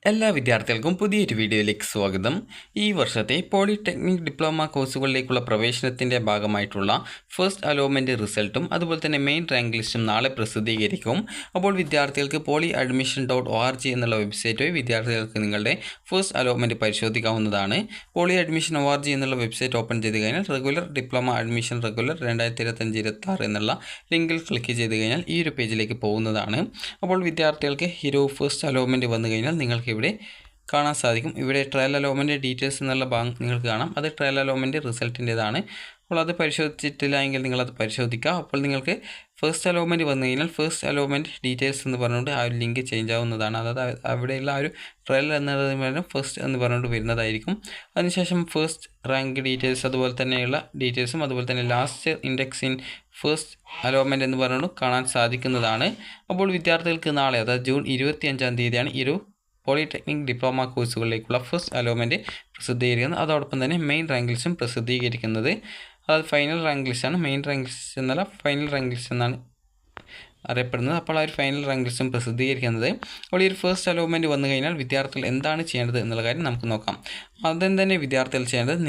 എല്ലാ വിദ്യാർത്ഥികൾക്കും പുതിയൊരു വീഡിയോയിലേക്ക് സ്വാഗതം. ഈ വർഷത്തെ പോളിടെക്നിക് ഡിപ്ലോമ കോഴ്സുകളിലേക്കുള്ള പ്രവേശനത്തിൻ്റെ ഭാഗമായിട്ടുള്ള ഫസ്റ്റ് അലോട്ട്മെൻറ്റ് റിസൾട്ടും അതുപോലെ തന്നെ മെയിൻ റാങ്ക് ലിസ്റ്റും നാളെ പ്രസിദ്ധീകരിക്കും. അപ്പോൾ വിദ്യാർത്ഥികൾക്ക് polyadmission.org എന്നുള്ള വെബ്സൈറ്റ് വഴി വിദ്യാർത്ഥികൾക്ക് നിങ്ങളുടെ ഫസ്റ്റ് അലോട്ട്മെൻറ്റ് പരിശോധിക്കാവുന്നതാണ്. polyadmission.org എന്നുള്ള വെബ്സൈറ്റ് ഓപ്പൺ ചെയ്ത് കഴിഞ്ഞാൽ റെഗുലർ ഡിപ്ലോമ അഡ്മിഷൻ റെഗുലർ 2025-26 എന്നുള്ള ലിങ്കിൽ ക്ലിക്ക് ചെയ്ത് കഴിഞ്ഞാൽ ഈ ഒരു പേജിലേക്ക് പോകുന്നതാണ്. അപ്പോൾ വിദ്യാർത്ഥികൾക്ക് ഈ ഒരു ഫസ്റ്റ് അലോട്ട്മെൻറ്റ് വന്നു കഴിഞ്ഞാൽ നിങ്ങൾക്ക് ഇവിടെ കാണാൻ സാധിക്കും. ഇവിടെ ട്രയൽ അലോട്ട്മെൻറ്റ് ഡീറ്റെയിൽസ് എന്നുള്ള ഭാഗം നിങ്ങൾക്ക് കാണാം. അത് ട്രയൽ അലോട്ട്മെൻറ്റ് റിസൾട്ടിൻ്റെതാണ്. അപ്പോൾ അത് പരിശോധിച്ചിട്ടില്ല എങ്കിൽ നിങ്ങളത് പരിശോധിക്കുക. അപ്പോൾ നിങ്ങൾക്ക് ഫസ്റ്റ് അലോട്ട്മെൻറ്റ് വന്നു കഴിഞ്ഞാൽ ഫസ്റ്റ് അലോട്ട്മെൻറ്റ് ഡീറ്റെയിൽസ് എന്ന് പറഞ്ഞുകൊണ്ട് ആ ഒരു ലിങ്ക് ചേഞ്ച് ആവുന്നതാണ്. അതായത് അവിടെയുള്ള ആ ഒരു ട്രയൽ എന്നതിന് പകരം ഫസ്റ്റ് എന്ന് പറഞ്ഞുകൊണ്ട് വരുന്നതായിരിക്കും. അതിനുശേഷം ഫസ്റ്റ് റാങ്ക് ഡീറ്റെയിൽസ് അതുപോലെ തന്നെയുള്ള ഡീറ്റെയിൽസും അതുപോലെ തന്നെ last index in first allotment എന്ന് പറഞ്ഞുകൊണ്ട് കാണാൻ സാധിക്കുന്നതാണ്. അപ്പോൾ വിദ്യാർത്ഥികൾക്ക് നാളെ അതായത് ജൂൺ 25-ാം തീയതിയാണ് ഈ ഒരു പോളിടെക്നിക് ഡിപ്ലോമ കോഴ്സുകളിലേക്കുള്ള ഫസ്റ്റ് അലോട്ട്മെൻറ്റ് പ്രസിദ്ധീകരിക്കുന്നത്. അതോടൊപ്പം തന്നെ മെയിൻ റാങ്ക് ലിസ്റ്റും പ്രസിദ്ധീകരിക്കുന്നത്. അത് ഫൈനൽ റാങ്ക് ലിസ്റ്റാണ്. മെയിൻ റാങ്ക് ലിസ്റ്റ് എന്നല്ല, ഫൈനൽ റാങ്ക് ലിസ്റ്റ് എന്നാണ് അറിയപ്പെടുന്നത്. അപ്പോൾ ആ ഒരു ഫൈനൽ റാങ്ക് ലിസ്റ്റും പ്രസിദ്ധീകരിക്കുന്നത്. അപ്പോൾ ഈ ഒരു ഫസ്റ്റ് അലോട്ട്മെൻറ്റ് വന്നു കഴിഞ്ഞാൽ വിദ്യാർത്ഥികൾ എന്താണ് ചെയ്യേണ്ടത് എന്നുള്ള കാര്യം നമുക്ക് നോക്കാം. ആദ്യം തന്നെ വിദ്യാർത്ഥികൾ ചെയ്യേണ്ടത്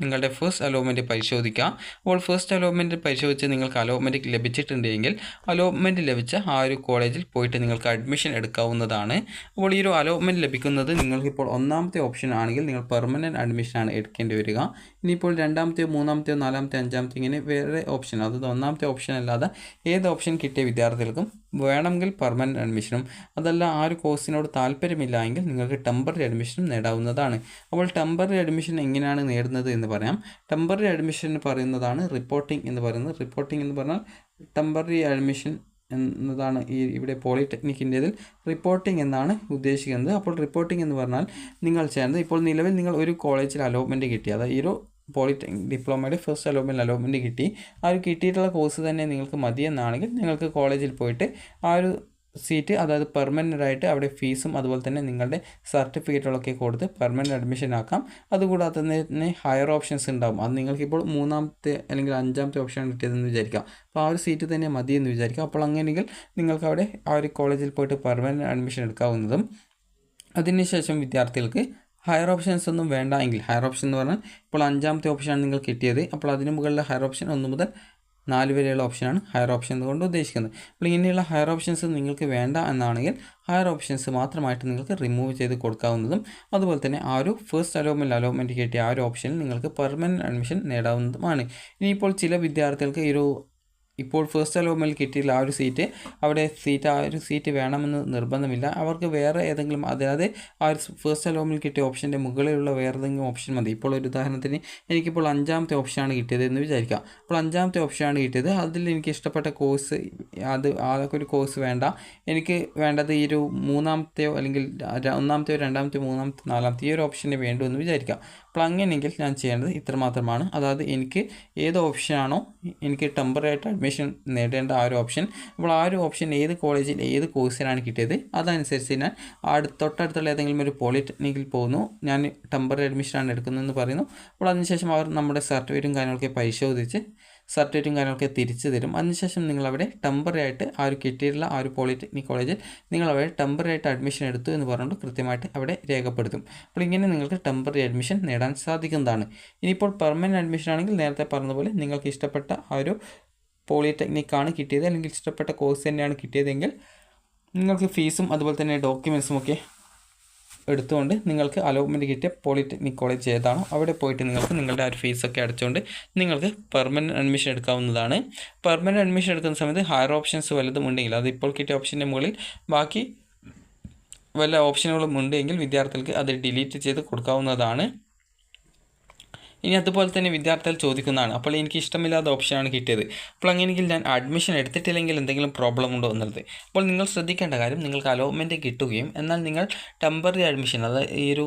നിങ്ങളുടെ ഫസ്റ്റ് അലോട്ട്മെൻറ്റ് പരിശോധിക്കുക. അപ്പോൾ ഫസ്റ്റ് അലോട്ട്മെൻറ്റ് പരിശോധിച്ച് നിങ്ങൾക്ക് അലോട്ട്മെൻറ്റ് ലഭിച്ചിട്ടുണ്ടെങ്കിൽ അലോട്ട്മെൻറ്റ് ലഭിച്ച ആ ഒരു കോളേജിൽ പോയിട്ട് നിങ്ങൾക്ക് അഡ്മിഷൻ എടുക്കാവുന്നതാണ്. അപ്പോൾ ഈ ഒരു അലോട്ട്മെൻറ്റ് ലഭിക്കുന്നത് നിങ്ങൾക്കിപ്പോൾ ഒന്നാമത്തെ ഓപ്ഷൻ ആണെങ്കിൽ നിങ്ങൾ പെർമനൻറ്റ് അഡ്മിഷനാണ് എടുക്കേണ്ടി വരിക. ഇനിയിപ്പോൾ രണ്ടാമത്തെയോ മൂന്നാമത്തെയോ നാലാമത്തെ അഞ്ചാമത്തെ ഇങ്ങനെ വേറെ ഓപ്ഷൻ, അതായത് ഒന്നാമത്തെ ഓപ്ഷൻ അല്ലാതെ ഏത് ഓപ്ഷൻ കിട്ടിയ വിദ്യാർത്ഥികൾക്കും വേണമെങ്കിൽ പെർമനൻറ്റ് അഡ്മിഷനും അതല്ല ആ ഒരു കോഴ്സിനോട് താല്പര്യമില്ല എങ്കിൽ നിങ്ങൾക്ക് ടെമ്പററി അഡ്മിഷനും നേടാവുന്നതാണ്. അപ്പോൾ ടെമ്പററി അഡ്മിഷൻ എങ്ങനെയാണ് നേടുന്നത് എന്ന് പറയാം. ടെമ്പററി അഡ്മിഷൻ പറയുന്നതാണ് റിപ്പോർട്ടിംഗ് എന്ന് പറയുന്നത്. റിപ്പോർട്ടിംഗ് എന്ന് പറഞ്ഞാൽ ടെമ്പററി അഡ്മിഷൻ എന്നതാണ് ഇവിടെ പോളിടെക്നിക്കിൻ്റേതിൽ റിപ്പോർട്ടിംഗ് എന്നാണ് ഉദ്ദേശിക്കുന്നത്. അപ്പോൾ റിപ്പോർട്ടിംഗ് എന്ന് പറഞ്ഞാൽ നിങ്ങൾ ചെയ്യുന്നത് ഇപ്പോൾ നിലവിൽ നിങ്ങൾ ഒരു കോളേജിൽ അലോട്ട്മെൻറ്റ് കിട്ടി, അതായത് ഈ ഒരു പോളിടെക്നിക് ഡിപ്ലോമയുടെ ഫസ്റ്റ് അലോട്ട്മെൻറ്റ് കിട്ടി. ആ ഒരു കിട്ടിയിട്ടുള്ള കോഴ്സ് തന്നെ നിങ്ങൾക്ക് മതിയെന്നാണെങ്കിൽ നിങ്ങൾക്ക് കോളേജിൽ പോയിട്ട് ആ ഒരു സീറ്റ് അതായത് പെർമനൻ്റ് ആയിട്ട് അവിടെ ഫീസും അതുപോലെ തന്നെ നിങ്ങളുടെ സർട്ടിഫിക്കറ്റുകളൊക്കെ കൊടുത്ത് പെർമനൻറ്റ് അഡ്മിഷൻ ആക്കാം. അതുകൂടാതെ തന്നെ ഹയർ ഓപ്ഷൻസ് ഉണ്ടാകും. അത് നിങ്ങൾക്കിപ്പോൾ മൂന്നാമത്തെ അല്ലെങ്കിൽ അഞ്ചാമത്തെ ഓപ്ഷൻ കിട്ടിയതെന്ന് വിചാരിക്കാം. അപ്പോൾ ആ ഒരു സീറ്റ് തന്നെ മതി എന്ന് വിചാരിക്കാം. അപ്പോൾ അങ്ങനെയെങ്കിൽ നിങ്ങൾക്ക് അവിടെ ആ ഒരു കോളേജിൽ പോയിട്ട് പെർമനൻറ്റ് അഡ്മിഷൻ എടുക്കാവുന്നതും. അതിനുശേഷം വിദ്യാർത്ഥികൾക്ക് ഹയർ ഓപ്ഷൻസ് ഒന്നും വേണ്ട എങ്കിൽ, ഹയർ ഓപ്ഷൻ എന്ന് പറഞ്ഞാൽ ഇപ്പോൾ അഞ്ചാമത്തെ ഓപ്ഷനാണ് നിങ്ങൾ കിട്ടിയത്, അപ്പോൾ അതിന് മുകളിലെ ഹയർ ഓപ്ഷൻ 1 മുതൽ 4 വരെയുള്ള ഓപ്ഷനാണ് ഹയർ ഓപ്ഷൻ എന്നുകൊണ്ട് ഉദ്ദേശിക്കുന്നത്. അപ്പോൾ ഇങ്ങനെയുള്ള ഹയർ ഓപ്ഷൻസ് നിങ്ങൾക്ക് വേണ്ട എന്നാണെങ്കിൽ ഹയർ ഓപ്ഷൻസ് മാത്രമായിട്ട് നിങ്ങൾക്ക് റിമൂവ് ചെയ്ത് കൊടുക്കാവുന്നതും. അതുപോലെ തന്നെ ആ ഒരു ഫസ്റ്റ് അലോട്ട്മെൻറ്റ് കിട്ടിയ ആ ഒരു ഓപ്ഷനിൽ നിങ്ങൾക്ക് പെർമനൻറ്റ് അഡ്മിഷൻ നേടാവുന്നതുമാണ്. ഇനിയിപ്പോൾ ചില വിദ്യാർത്ഥികൾക്ക് ഇപ്പോൾ ഫസ്റ്റ് അലോട്ട്മെൻറ്റ് കിട്ടിയില്ല ആ ഒരു സീറ്റ്, ആ ഒരു സീറ്റ് വേണമെന്ന് നിർബന്ധമില്ല. അവർക്ക് വേറെ ഏതെങ്കിലും, അതായത് ആ ഒരു ഫസ്റ്റ് അലോട്ട്മെൻറ്റ് കിട്ടിയ ഓപ്ഷൻ്റെ മുകളിലുള്ള വേറെ ഏതെങ്കിലും ഓപ്ഷൻ മതി. ഇപ്പോൾ ഒരു ഉദാഹരണത്തിന് എനിക്കിപ്പോൾ അഞ്ചാമത്തെ ഓപ്ഷനാണ് കിട്ടിയത് എന്ന് വിചാരിക്കാം. അപ്പോൾ അഞ്ചാമത്തെ ഓപ്ഷനാണ് കിട്ടിയത്, അതിൽ എനിക്ക് ഇഷ്ടപ്പെട്ട കോഴ്സ് അതൊക്കെ ഒരു കോഴ്സ് വേണ്ട, എനിക്ക് വേണ്ടത് ഈ ഒരു മൂന്നാമത്തെയോ അല്ലെങ്കിൽ ഒന്നാമത്തെയോ രണ്ടാമത്തെയോ മൂന്നാമത്തെ നാലാമത്തെ ഈ ഒരു ഓപ്ഷനെ വേണ്ടു എന്ന് വിചാരിക്കാം. അപ്പോൾ അങ്ങനെയെങ്കിൽ ഞാൻ ചെയ്യേണ്ടത് ഇത്രമാത്രമാണ്. അതായത് എനിക്ക് ഏത് ഓപ്ഷനാണോ എനിക്ക് ടെമ്പററി ആയിട്ട് അഡ്മിഷൻ നേടേണ്ട ആ ഒരു ഓപ്ഷൻ, അപ്പോൾ ആ ഒരു ഓപ്ഷൻ ഏത് കോളേജിൽ ഏത് കോഴ്സിനാണ് കിട്ടിയത് അതനുസരിച്ച് ഞാൻ തൊട്ടടുത്തുള്ള ഏതെങ്കിലും ഒരു പോളിടെക്നിക്കിൽ പോകുന്നു, ഞാൻ ടെമ്പററി അഡ്മിഷനാണ് എടുക്കുന്നതെന്ന് പറയുന്നു. അപ്പോൾ അതിനുശേഷം അവർ നമ്മുടെ സർട്ടിഫിക്കറ്റും കാര്യങ്ങളൊക്കെ പരിശോധിച്ച് സർട്ടിഫിക്കറ്റും തിരിച്ചു തരും. അതിനുശേഷം നിങ്ങളവിടെ ടെമ്പററി ആയിട്ട് ആ ഒരു കിട്ടിയിട്ടുള്ള ആ ഒരു പോളിടെക്നിക് കോളേജിൽ നിങ്ങളവിടെ ടെമ്പററി ആയിട്ട് അഡ്മിഷൻ എടുത്തു എന്ന് പറഞ്ഞുകൊണ്ട് കൃത്യമായിട്ട് അവിടെ രേഖപ്പെടുത്തും. അപ്പോൾ ഇങ്ങനെ നിങ്ങൾക്ക് ടെമ്പററി അഡ്മിഷൻ നേടാൻ സാധിക്കുന്നതാണ്. ഇനിയിപ്പോൾ പെർമനൻറ്റ് അഡ്മിഷൻ ആണെങ്കിൽ നേരത്തെ പറഞ്ഞതുപോലെ നിങ്ങൾക്ക് ഇഷ്ടപ്പെട്ട ആ ഒരു പോളിടെക്നിക്കാണ് കിട്ടിയത് അല്ലെങ്കിൽ ഇഷ്ടപ്പെട്ട കോഴ്സ് തന്നെയാണ് കിട്ടിയതെങ്കിൽ നിങ്ങൾക്ക് ഫീസും അതുപോലെ തന്നെ ഡോക്യുമെൻസും ഒക്കെ എടുത്തുകൊണ്ട് നിങ്ങൾക്ക് അലോട്ട്മെൻറ്റ് കിട്ടിയ പോളിടെക്നിക് കോളേജ് ഏതാണോ അവിടെ പോയിട്ട് നിങ്ങൾക്ക് നിങ്ങളുടെ ആ ഒരു ഫീസൊക്കെ അടച്ചുകൊണ്ട് നിങ്ങൾക്ക് പെർമനൻറ്റ് അഡ്മിഷൻ എടുക്കാവുന്നതാണ്. പെർമനൻറ്റ് അഡ്മിഷൻ എടുക്കുന്ന സമയത്ത് ഹയർ ഓപ്ഷൻസ് വല്ലതും ഉണ്ടെങ്കിൽ, അത് ഇപ്പോൾ കിട്ടിയ ഓപ്ഷൻ്റെ മുകളിൽ ബാക്കി വല്ല ഓപ്ഷനുകളും ഉണ്ടെങ്കിൽ വിദ്യാർത്ഥികൾക്ക് അത് ഡിലീറ്റ് ചെയ്ത് കൊടുക്കാവുന്നതാണ്. ഇനി അതുപോലെ തന്നെ വിദ്യാർത്ഥികൾ ചോദിക്കുന്നതാണ്, അപ്പോൾ എനിക്ക് ഇഷ്ടമില്ലാത്ത ഓപ്ഷനാണ് കിട്ടിയത്, അപ്പോൾ അങ്ങനെയെങ്കിൽ ഞാൻ അഡ്മിഷൻ എടുത്തിട്ടില്ലെങ്കിൽ എന്തെങ്കിലും പ്രോബ്ലം ഉണ്ടോ എന്നുള്ളത്. അപ്പോൾ നിങ്ങൾ ശ്രദ്ധിക്കേണ്ട കാര്യം, നിങ്ങൾക്ക് അലോട്ട്മെൻറ്റ് കിട്ടുകയും എന്നാൽ നിങ്ങൾ ടെമ്പററി അഡ്മിഷൻ അതായത് ഈ ഒരു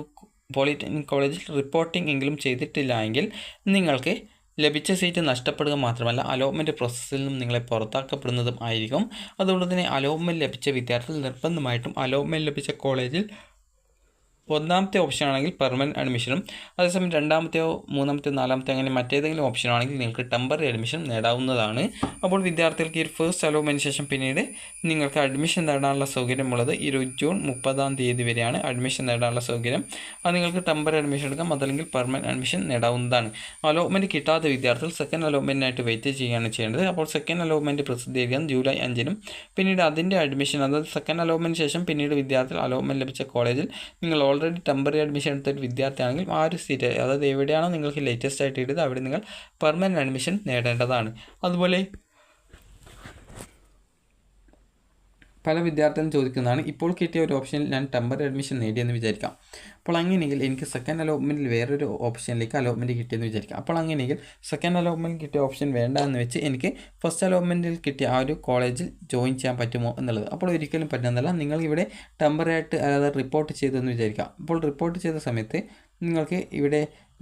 പോളിടെക്നിക് കോളേജിൽ റിപ്പോർട്ടിംഗ് എങ്കിലും ചെയ്തിട്ടില്ല എങ്കിൽ നിങ്ങൾക്ക് ലഭിച്ച സീറ്റ് നഷ്ടപ്പെടുക മാത്രമല്ല അലോട്ട്മെൻറ്റ് പ്രോസസ്സിൽ നിന്നും നിങ്ങളെ പുറത്താക്കപ്പെടുന്നതും ആയിരിക്കും. അതുകൊണ്ട് തന്നെ അലോട്ട്മെൻറ്റ് ലഭിച്ച വിദ്യാർത്ഥികൾ നിർബന്ധമായിട്ടും അലോട്ട്മെൻറ്റ് ലഭിച്ച കോളേജിൽ ഒന്നാമത്തെ ഓപ്ഷൻ ആണെങ്കിൽ പെർമനൻറ്റ് അഡ്മിഷനും അതേസമയം രണ്ടാമത്തെയോ മൂന്നാമത്തെയോ നാലാമത്തെ അങ്ങനെ മറ്റേതെങ്കിലും ഓപ്ഷൻ ആണെങ്കിൽ നിങ്ങൾക്ക് ടെമ്പററി അഡ്മിഷൻ നേടാവുന്നതാണ്. അപ്പോൾ വിദ്യാർത്ഥികൾക്ക് ഈ ഫസ്റ്റ് അലോട്ട്മെൻറ്റിന് ശേഷം പിന്നീട് നിങ്ങൾക്ക് അഡ്മിഷൻ നേടാനുള്ള സൗകര്യമുള്ളത് ഈ ജൂൺ 30 വരെയാണ് അഡ്മിഷൻ നേടാനുള്ള സൗകര്യം. അത് നിങ്ങൾക്ക് ടെമ്പററി അഡ്മിഷൻ എടുക്കാം, അതല്ലെങ്കിൽ പെർമനൻറ്റ് അഡ്മിഷൻ നേടാവുന്നതാണ്. അലോട്ട്മെൻറ്റ് കിട്ടാത്ത വിദ്യാർത്ഥികൾ സെക്കൻഡ് അലോട്ട്മെൻറ്റിനായിട്ട് വെയിറ്റ് ചെയ്യുകയാണ് ചെയ്യേണ്ടത്. അപ്പോൾ സെക്കൻഡ് അലോട്ട്മെൻറ്റ് പ്രസിദ്ധീകരിക്കാൻ ജൂലൈ 5-നും പിന്നീട് അതിൻ്റെ അഡ്മിഷൻ, അതായത് സെക്കൻഡ് അലോട്ട്മെൻറ്റിന് ശേഷം പിന്നീട് വിദ്യാർത്ഥികൾ അലോട്ട്മെൻറ്റ് ലഭിച്ച കോളേജിൽ നിങ്ങൾ ഓൾറെഡി ടെമ്പററി അഡ്മിഷൻ എടുത്തൊരു വിദ്യാർത്ഥിയാണെങ്കിൽ ആ ഒരു സീറ്റ്, അതായത് എവിടെയാണോ നിങ്ങൾക്ക് ലേറ്റസ്റ്റ് ആയിട്ട് കിട്ടിയത് അവിടെ നിങ്ങൾ പെർമനൻറ്റ് അഡ്മിഷൻ നേടേണ്ടതാണ്. അതുപോലെ പല വിദ്യാർത്ഥികളും ചോദിക്കുന്നതാണ്, ഇപ്പോൾ കിട്ടിയ ഒരു ഓപ്ഷനിൽ ഞാൻ ടെമ്പററി അഡ്മിഷൻ നേടിയെന്ന് വിചാരിക്കാം. അപ്പോൾ അങ്ങനെയെങ്കിൽ എനിക്ക് സെക്കൻഡ് അലോട്ട്മെൻറ്റിൽ വേറൊരു ഓപ്ഷനിലേക്ക് അലോട്ട്മെൻറ്റ് കിട്ടിയെന്ന് വിചാരിക്കാം. അപ്പോൾ അങ്ങനെയെങ്കിൽ സെക്കൻഡ് അലോട്ട്മെൻറ്റ് കിട്ടിയ ഓപ്ഷൻ വേണ്ട എന്ന് വെച്ച് എനിക്ക് ഫസ്റ്റ് അലോട്ട്മെൻറ്റിൽ കിട്ടിയ ആ ഒരു കോളേജിൽ ജോയിൻ ചെയ്യാൻ പറ്റുമോ എന്നുള്ളത്. അപ്പോൾ ഒരിക്കലും പറ്റുന്നതല്ല. നിങ്ങൾ ഇവിടെ ടെമ്പററി ആയിട്ട് അതായത് റിപ്പോർട്ട് ചെയ്തെന്ന് വിചാരിക്കാം. അപ്പോൾ റിപ്പോർട്ട് ചെയ്ത സമയത്ത്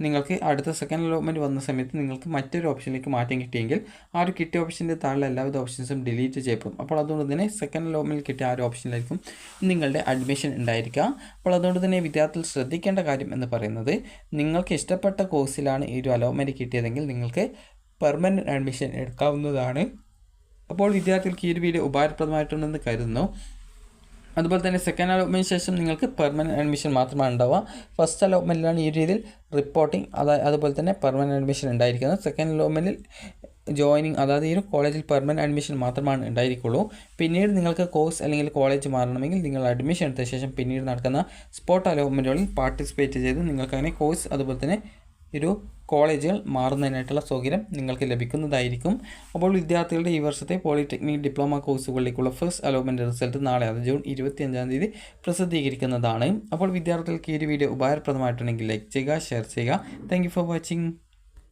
നിങ്ങൾക്ക് അടുത്ത സെക്കൻഡ് അലോട്ട്മെൻറ്റ് വന്ന സമയത്ത് നിങ്ങൾക്ക് മറ്റൊരു ഓപ്ഷനിലേക്ക് മാറ്റം കിട്ടിയെങ്കിൽ ആ ഒരു കിട്ടിയ ഓപ്ഷൻ്റെ താഴെ എല്ലാവിധ ഓപ്ഷൻസും ഡിലീറ്റ് ചെയ്യപ്പെടും. അപ്പോൾ അതുകൊണ്ട് തന്നെ സെക്കൻഡ് അലോട്ട്മെൻറ്റിൽ കിട്ടിയ ആ ഒരു ഓപ്ഷനിലായിരിക്കും നിങ്ങളുടെ അഡ്മിഷൻ ഉണ്ടായിരിക്കുക. അപ്പോൾ അതുകൊണ്ട് തന്നെ വിദ്യാർത്ഥികൾ ശ്രദ്ധിക്കേണ്ട കാര്യം എന്ന് പറയുന്നത്, നിങ്ങൾക്ക് ഇഷ്ടപ്പെട്ട കോഴ്സിലാണ് ഈ ഒരു അലോട്ട്മെൻറ്റ് കിട്ടിയതെങ്കിൽ നിങ്ങൾക്ക് പെർമനൻറ്റ് അഡ്മിഷൻ എടുക്കാവുന്നതാണ്. അപ്പോൾ വിദ്യാർത്ഥികൾക്ക് ഈ ഒരു വീഡിയോ ഉപകാരപ്രദമായിട്ടുണ്ടെന്ന് കരുതുന്നു. അതുപോലെ തന്നെ സെക്കൻഡ് അലോട്ട്മെൻറ്റിന് ശേഷം നിങ്ങൾക്ക് പെർമനൻറ്റ് അഡ്മിഷൻ മാത്രമാണ് ഉണ്ടാവുക. ഫസ്റ്റ് അലോട്ട്മെൻറ്റിലാണ് ഈ രീതിയിൽ റിപ്പോർട്ടിംഗ് അതുപോലെ തന്നെ പെർമനൻറ്റ് അഡ്മിഷൻ ഉണ്ടായിരിക്കുന്നത്. സെക്കൻഡ് അലോട്ട്മെൻറ്റിൽ ജോയിനിങ്, അതായത് ഈ ഒരു കോളേജിൽ പെർമനൻറ്റ് അഡ്മിഷൻ മാത്രമാണ് ഉണ്ടായിരിക്കുള്ളൂ. പിന്നീട് നിങ്ങൾക്ക് കോഴ്സ് അല്ലെങ്കിൽ കോളേജ് മാറണമെങ്കിൽ നിങ്ങൾ അഡ്മിഷൻ എടുത്ത ശേഷം പിന്നീട് നടക്കുന്ന സ്പോട്ട് അലോട്ട്മെൻറ്റുകളിൽ പാർട്ടിസിപ്പേറ്റ് ചെയ്ത് നിങ്ങൾക്ക് അങ്ങനെ കോഴ്സ് അതുപോലെ തന്നെ ഒരു കോളേജുകൾ മാറുന്നതിനായിട്ടുള്ള സൗകര്യം നിങ്ങൾക്ക് ലഭിക്കുന്നതായിരിക്കും. അപ്പോൾ വിദ്യാർത്ഥികളുടെ ഈ വർഷത്തെ പോളിടെക്നിക് ഡിപ്ലോമ കോഴ്സുകളിലേക്കുള്ള ഫസ്റ്റ് അലോട്ട്മെൻറ്റ് റിസൾട്ട് നാളെ, അത് ജൂൺ 25 പ്രസിദ്ധീകരിക്കുന്നതാണ്. അപ്പോൾ വിദ്യാർത്ഥികൾക്ക് ഈ ഒരു വീഡിയോ ഉപകാരപ്രദമായിട്ടുണ്ടെങ്കിൽ ലൈക്ക് ചെയ്യുക, ഷെയർ ചെയ്യുക. Thank you for watching.